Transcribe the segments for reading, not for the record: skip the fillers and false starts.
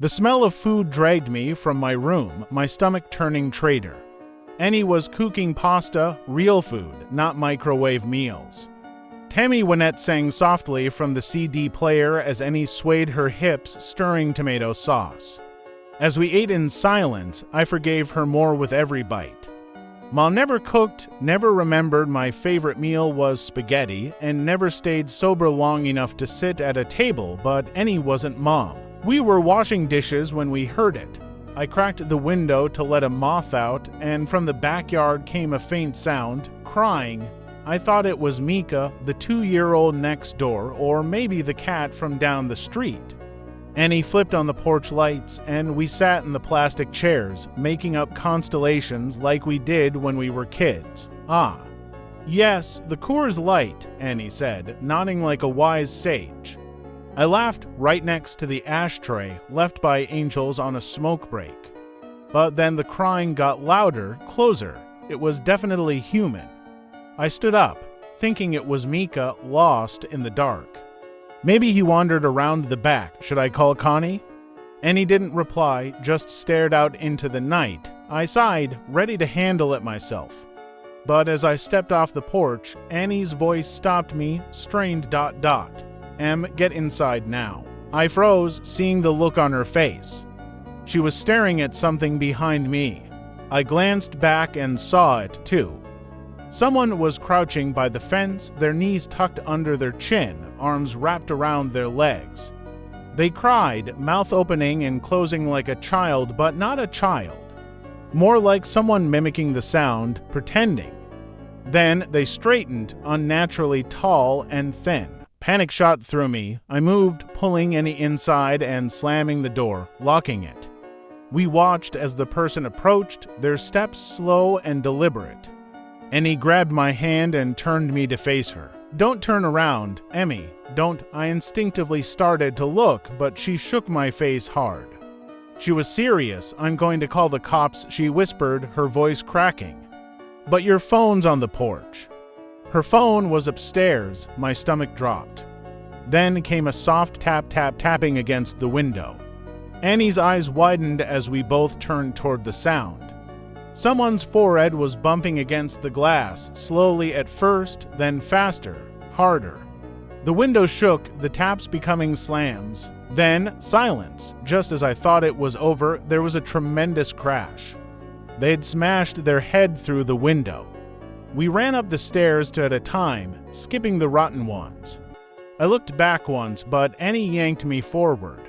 The smell of food dragged me from my room, my stomach turning traitor. Annie was cooking pasta, real food, not microwave meals. Tammy Wynette sang softly from the CD player as Annie swayed her hips, stirring tomato sauce. As we ate in silence, I forgave her more with every bite. Ma never cooked, never remembered my favorite meal was spaghetti, and never stayed sober long enough to sit at a table, but Annie wasn't Mom. We were washing dishes when we heard it. I cracked the window to let a moth out, and from the backyard came a faint sound, crying. I thought it was Mika, the 2-year-old next door, or maybe the cat from down the street. Annie flipped on the porch lights, and we sat in the plastic chairs, making up constellations like we did when we were kids. Ah. Yes, the Coors Light, Annie said, nodding like a wise sage. I laughed right next to the ashtray left by Angels on a smoke break. But then the crying got louder, closer. It was definitely human. I stood up, thinking it was Mika, lost in the dark. Maybe he wandered around the back. Should I call Connie? Annie didn't reply, just stared out into the night. I sighed, ready to handle it myself. But as I stepped off the porch, Annie's voice stopped me, strained ... Em, get inside now. I froze, seeing the look on her face. She was staring at something behind me. I glanced back and saw it, too. Someone was crouching by the fence, their knees tucked under their chin, arms wrapped around their legs. They cried, mouth opening and closing like a child, but not a child. More like someone mimicking the sound, pretending. Then they straightened, unnaturally tall and thin. Panic shot through me. I moved, pulling Annie inside and slamming the door, locking it. We watched as the person approached, their steps slow and deliberate. Annie grabbed my hand and turned me to face her. Don't turn around, Emmy, don't. I instinctively started to look, but she shook my face hard. She was serious. I'm going to call the cops, she whispered, her voice cracking. But your phone's on the porch. Her phone was upstairs. My stomach dropped. Then came a soft tapping against the window. Annie's eyes widened as we both turned toward the sound. Someone's forehead was bumping against the glass, slowly at first, then faster, harder. The window shook, the taps becoming slams. Then, silence. Just as I thought it was over, there was a tremendous crash. They had smashed their head through the window. We ran up the stairs two at a time, skipping the rotten ones. I looked back once, but Annie yanked me forward.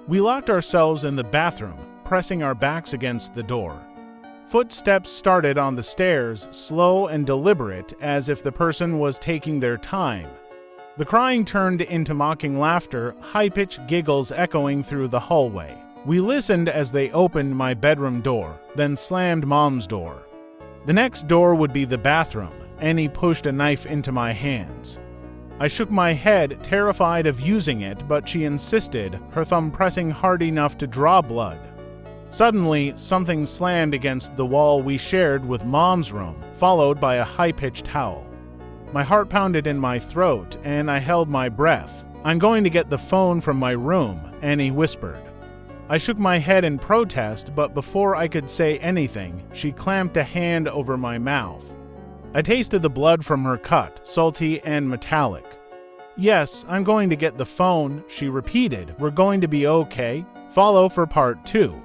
We locked ourselves in the bathroom, pressing our backs against the door. Footsteps started on the stairs, slow and deliberate, as if the person was taking their time. The crying turned into mocking laughter, high-pitched giggles echoing through the hallway. We listened as they opened my bedroom door, then slammed Mom's door. The next door would be the bathroom. Annie pushed a knife into my hands. I shook my head, terrified of using it, but she insisted, her thumb pressing hard enough to draw blood. Suddenly, something slammed against the wall we shared with Mom's room, followed by a high-pitched howl. My heart pounded in my throat, and I held my breath. I'm going to get the phone from my room, Annie whispered. I shook my head in protest, but before I could say anything, she clamped a hand over my mouth. I tasted the blood from her cut, salty and metallic. Yes, I'm going to get the phone, she repeated. We're going to be okay. Follow for part 2.